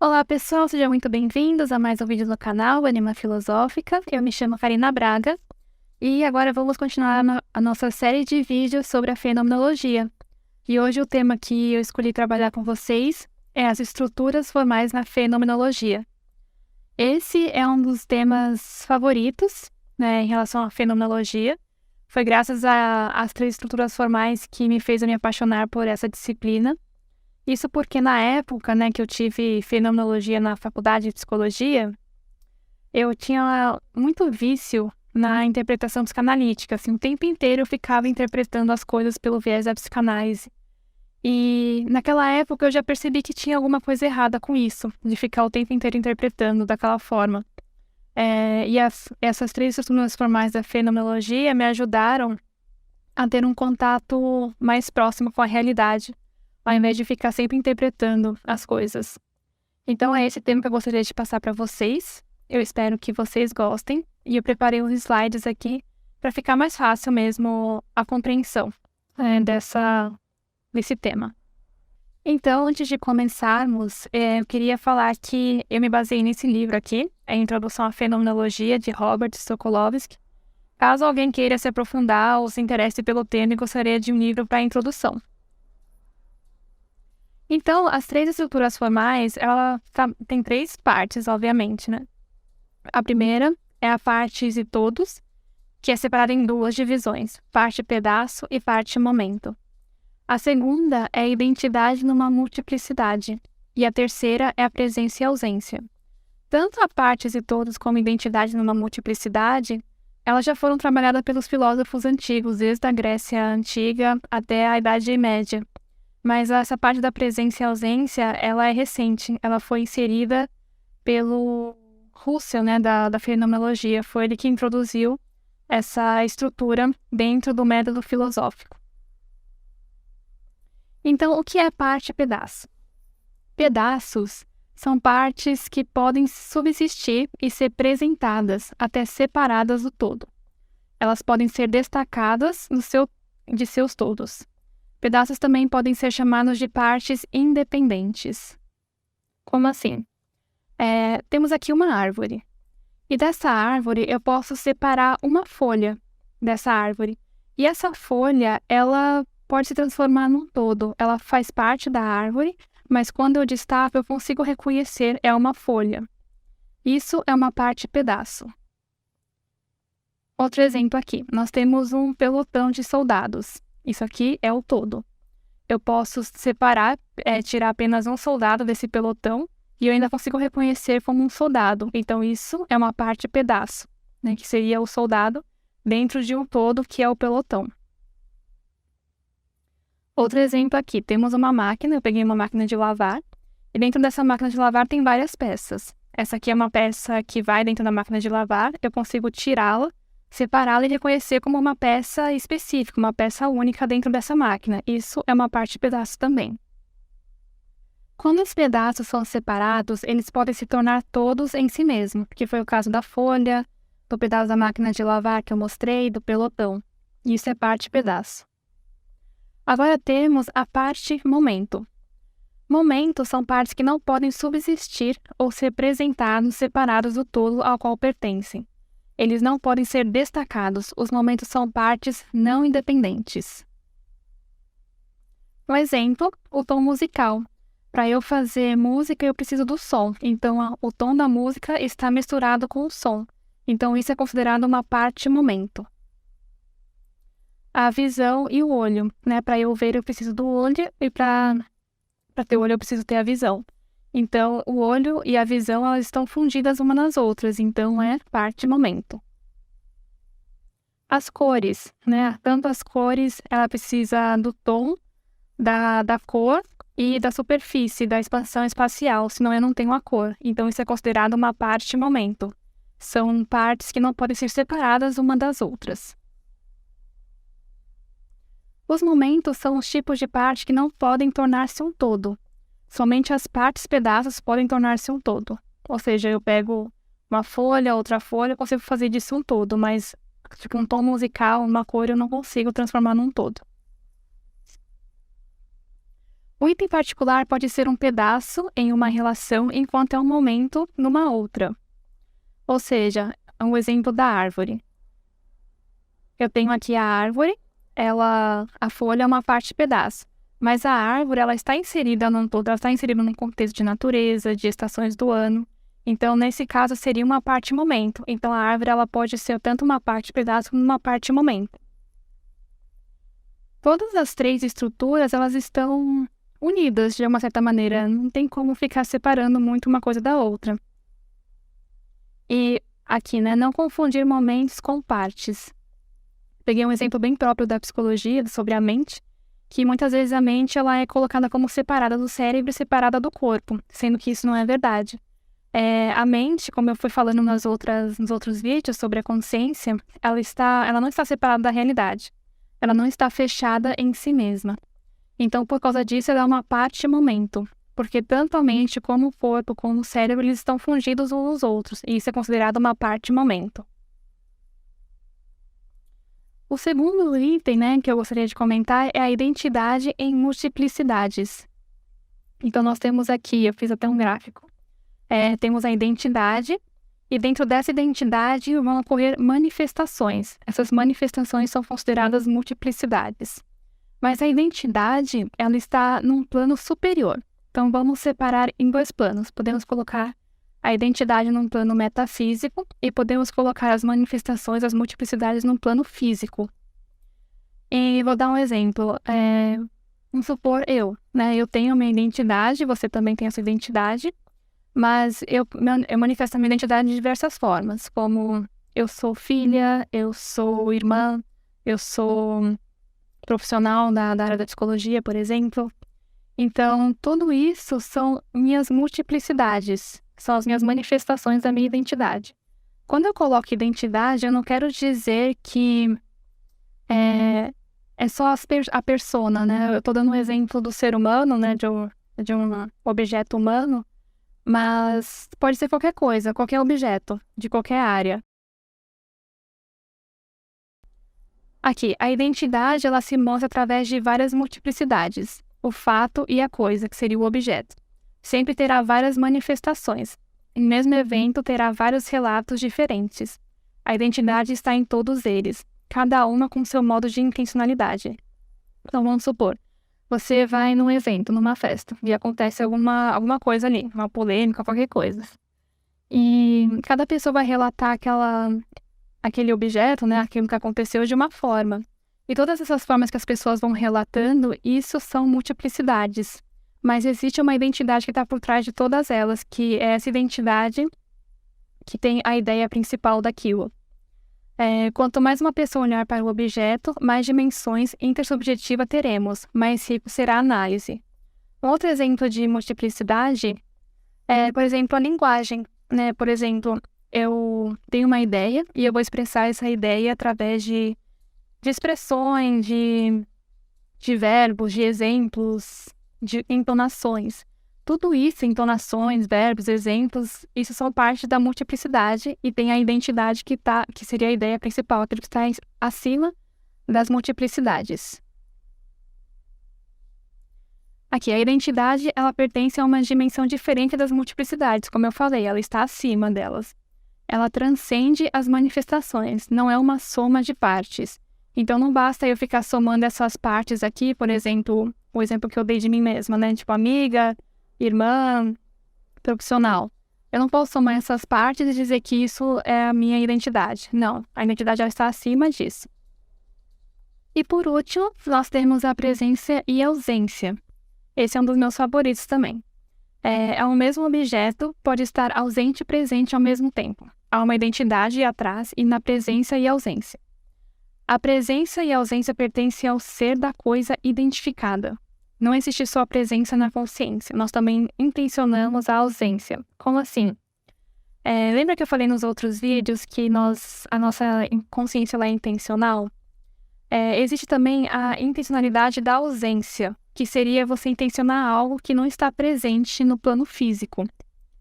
Olá pessoal, sejam muito bem-vindos a mais um vídeo no canal Anima Filosófica. Eu me chamo Karina Braga e agora vamos continuar a nossa série de vídeos sobre a fenomenologia. E hoje o tema que eu escolhi trabalhar com vocês é as estruturas formais na fenomenologia. Esse é um dos temas favoritos, em relação à fenomenologia. Foi graças às três estruturas formais que me fez me apaixonar por essa disciplina. Isso porque na época, que eu tive fenomenologia na faculdade de psicologia, eu tinha muito vício na interpretação psicanalítica. Assim, o tempo inteiro eu ficava interpretando as coisas pelo viés da psicanálise. E naquela época eu já percebi que tinha alguma coisa errada com isso, de ficar o tempo inteiro interpretando daquela forma. Essas três estruturas formais da fenomenologia me ajudaram a ter um contato mais próximo com a realidade, ao invés de ficar sempre interpretando as coisas. Então é esse tema que eu gostaria de passar para vocês. Eu espero que vocês gostem. E eu preparei uns slides aqui para ficar mais fácil mesmo a compreensão desse tema. Então, antes de começarmos, eu queria falar que eu me baseei nesse livro aqui, A Introdução à Fenomenologia, de Robert Sokolowski. Caso alguém queira se aprofundar ou se interesse pelo tema e gostaria de um livro para introdução. Então, as três estruturas formais, ela tem três partes, obviamente, A primeira é a partes e todos, que é separada em duas divisões, parte pedaço e parte momento. A segunda é a identidade numa multiplicidade, e a terceira é a presença e ausência. Tanto a partes e todos como a identidade numa multiplicidade, elas já foram trabalhadas pelos filósofos antigos, desde a Grécia Antiga até a Idade Média. Mas essa parte da presença e ausência, ela é recente. Ela foi inserida pelo Russell, da fenomenologia. Foi ele que introduziu essa estrutura dentro do método filosófico. Então, o que é parte e pedaço? Pedaços são partes que podem subsistir e ser apresentadas até separadas do todo. Elas podem ser destacadas de seus todos. Pedaços também podem ser chamados de partes independentes. Como assim? Temos aqui uma árvore. E dessa árvore eu posso separar uma folha dessa árvore. E essa folha, ela pode se transformar num todo. Ela faz parte da árvore, mas quando eu destaco eu consigo reconhecer, é uma folha. Isso é uma parte pedaço. Outro exemplo aqui. Nós temos um pelotão de soldados. Isso aqui é o todo. Eu posso separar, tirar apenas um soldado desse pelotão e eu ainda consigo reconhecer como um soldado. Então, isso é uma parte pedaço, que seria o soldado dentro de um todo, que é o pelotão. Outro exemplo aqui, temos uma máquina, eu peguei uma máquina de lavar, e dentro dessa máquina de lavar tem várias peças. Essa aqui é uma peça que vai dentro da máquina de lavar, eu consigo tirá-la, separá-la e reconhecer como uma peça específica, uma peça única dentro dessa máquina. Isso é uma parte pedaço também. Quando os pedaços são separados, eles podem se tornar todos em si mesmo, que foi o caso da folha, do pedaço da máquina de lavar que eu mostrei, do pelotão. Isso é parte pedaço. Agora temos a parte momento. Momentos são partes que não podem subsistir ou ser apresentados separados do todo ao qual pertencem. Eles não podem ser destacados. Os momentos são partes não independentes. Um exemplo, o tom musical. Para eu fazer música, eu preciso do som. Então, o tom da música está misturado com o som. Então, isso é considerado uma parte momento. A visão e o olho. Para eu ver, eu preciso do olho e para ter o olho, eu preciso ter a visão. Então, o olho e a visão, elas estão fundidas uma nas outras, então é parte momento. As cores, Tanto as cores, ela precisa do tom, da cor e da superfície, da expansão espacial, senão eu não tenho a cor. Então, isso é considerado uma parte momento. São partes que não podem ser separadas uma das outras. Os momentos são os tipos de parte que não podem tornar-se um todo. Somente as partes pedaços podem tornar-se um todo. Ou seja, eu pego uma folha, outra folha, eu consigo fazer disso um todo, mas um tom musical, uma cor, eu não consigo transformar num todo. O item particular pode ser um pedaço em uma relação enquanto é um momento numa outra. Ou seja, um exemplo da árvore. Eu tenho aqui a árvore, a folha é uma parte pedaço. Mas a árvore, ela está inserida num todo, ela está inserida num contexto de natureza, de estações do ano. Então, nesse caso, seria uma parte momento. Então, a árvore, ela pode ser tanto uma parte pedaço como uma parte momento. Todas as três estruturas, elas estão unidas de uma certa maneira. Não tem como ficar separando muito uma coisa da outra. E aqui, né, não confundir momentos com partes. Peguei um exemplo bem próprio da psicologia, sobre a mente, que muitas vezes a mente ela é colocada como separada do cérebro e separada do corpo, sendo que isso não é verdade. A mente, como eu fui falando nos outros vídeos sobre a consciência, ela não está separada da realidade. Ela não está fechada em si mesma. Então, por causa disso, ela é uma parte momento, porque tanto a mente como o corpo, como o cérebro, eles estão fundidos uns nos outros, e isso é considerado uma parte momento. O segundo item, né, que eu gostaria de comentar é a identidade em multiplicidades. Então, nós temos aqui, eu fiz até um gráfico, temos a identidade, e dentro dessa identidade vão ocorrer manifestações. Essas manifestações são consideradas multiplicidades. Mas a identidade, ela está num plano superior. Então, vamos separar em dois planos. Podemos colocar a identidade num plano metafísico e podemos colocar as manifestações, as multiplicidades num plano físico. E vou dar um exemplo. Vamos supor né? Eu tenho a minha identidade, você também tem a sua identidade, mas eu manifesto a minha identidade de diversas formas, como eu sou filha, eu sou irmã, eu sou profissional da área da psicologia, por exemplo. Então, tudo isso são minhas multiplicidades, são as minhas manifestações da minha identidade. Quando eu coloco identidade, eu não quero dizer que é só a persona, né? Eu estou dando um exemplo do ser humano, né? De um objeto humano, mas pode ser qualquer coisa, qualquer objeto, de qualquer área. Aqui, a identidade, ela se mostra através de várias multiplicidades. O fato e a coisa, que seria o objeto. Sempre terá várias manifestações. O mesmo evento terá vários relatos diferentes. A identidade está em todos eles, cada uma com seu modo de intencionalidade. Então, vamos supor, você vai num evento, numa festa, e acontece alguma coisa ali, uma polêmica, qualquer coisa. E cada pessoa vai relatar aquele objeto, né, aquilo que aconteceu de uma forma. E todas essas formas que as pessoas vão relatando, isso são multiplicidades. Mas existe uma identidade que está por trás de todas elas, que é essa identidade que tem a ideia principal daquilo. Quanto mais uma pessoa olhar para o objeto, mais dimensões intersubjetivas teremos, mais rico será a análise. Um outro exemplo de multiplicidade é, por exemplo, a linguagem, né? Por exemplo, eu tenho uma ideia e eu vou expressar essa ideia através de expressões, de verbos, de exemplos, de entonações. Tudo isso, entonações, verbos, exemplos, isso são parte da multiplicidade e tem a identidade que seria a ideia principal, aquilo que está acima das multiplicidades. Aqui, a identidade, ela pertence a uma dimensão diferente das multiplicidades, como eu falei, ela está acima delas. Ela transcende as manifestações, não é uma soma de partes. Então, não basta eu ficar somando essas partes aqui, por exemplo, o exemplo que eu dei de mim mesma, né? Tipo, amiga, irmã, profissional. Eu não posso somar essas partes e dizer que isso é a minha identidade. Não, a identidade já está acima disso. E por último, nós temos a presença e a ausência. Esse é um dos meus favoritos também. O mesmo objeto pode estar ausente e presente ao mesmo tempo. Há uma identidade atrás e na presença e ausência. A presença e a ausência pertencem ao ser da coisa identificada. Não existe só a presença na consciência, nós também intencionamos a ausência. Como assim? Lembra que eu falei nos outros vídeos que a nossa consciência ela é intencional? Existe também a intencionalidade da ausência, que seria você intencionar algo que não está presente no plano físico.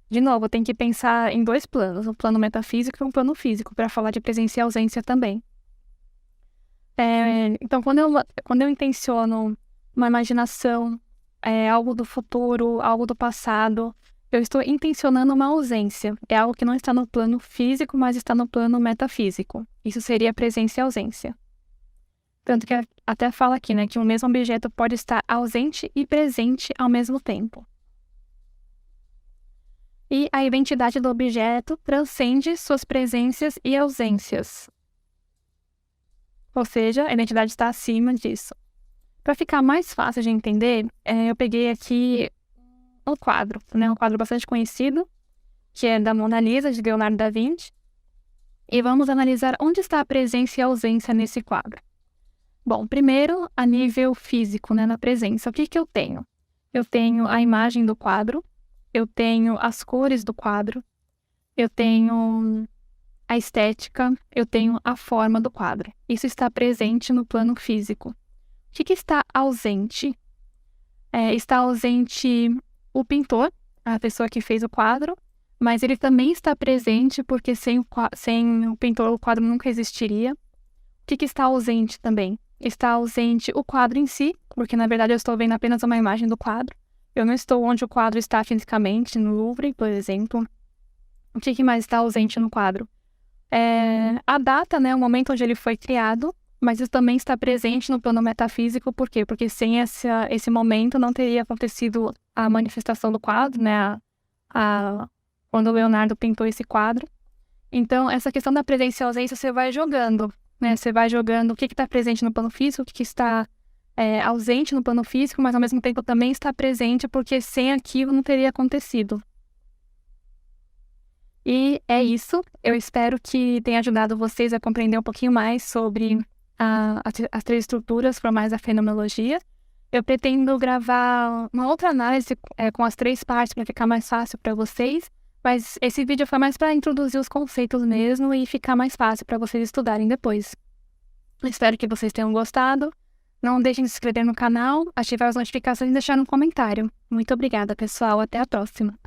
De novo, tem que pensar em dois planos, um plano metafísico e um plano físico, para falar de presença e ausência também. Então, quando eu intenciono uma imaginação, algo do futuro, algo do passado. Eu estou intencionando uma ausência. É algo que não está no plano físico, mas está no plano metafísico. Isso seria presença e ausência. Tanto que até fala aqui, né, que um mesmo objeto pode estar ausente e presente ao mesmo tempo. E a identidade do objeto transcende suas presenças e ausências. Ou seja, a identidade está acima disso. Para ficar mais fácil de entender, eu peguei aqui um quadro, né, um quadro bastante conhecido, que é da Mona Lisa, de Leonardo da Vinci. E vamos analisar onde está a presença e a ausência nesse quadro. Bom, primeiro, a nível físico, né, na presença, o que eu tenho? Eu tenho a imagem do quadro, eu tenho as cores do quadro, eu tenho a estética, eu tenho a forma do quadro. Isso está presente no plano físico. O que está ausente? Está ausente o pintor, a pessoa que fez o quadro, mas ele também está presente porque sem o pintor o quadro nunca existiria. O que está ausente também? Está ausente o quadro em si, porque na verdade eu estou vendo apenas uma imagem do quadro. Eu não estou onde o quadro está fisicamente, no Louvre, por exemplo. O que mais está ausente no quadro? A data, né, o momento onde ele foi criado, mas isso também está presente no plano metafísico. Por quê? Porque sem esse momento não teria acontecido a manifestação do quadro, né, quando o Leonardo pintou esse quadro. Então, essa questão da presença e ausência você vai jogando, né? Você vai jogando o que está presente no plano físico, o que está ausente no plano físico, mas ao mesmo tempo também está presente, porque sem aquilo não teria acontecido. E é isso. Eu espero que tenha ajudado vocês a compreender um pouquinho mais sobre as três estruturas formais da fenomenologia. Eu pretendo gravar uma outra análise com as três partes para ficar mais fácil para vocês, mas esse vídeo foi mais para introduzir os conceitos mesmo e ficar mais fácil para vocês estudarem depois. Espero que vocês tenham gostado. Não deixem de se inscrever no canal, ativar as notificações e deixar um comentário. Muito obrigada, pessoal. Até a próxima.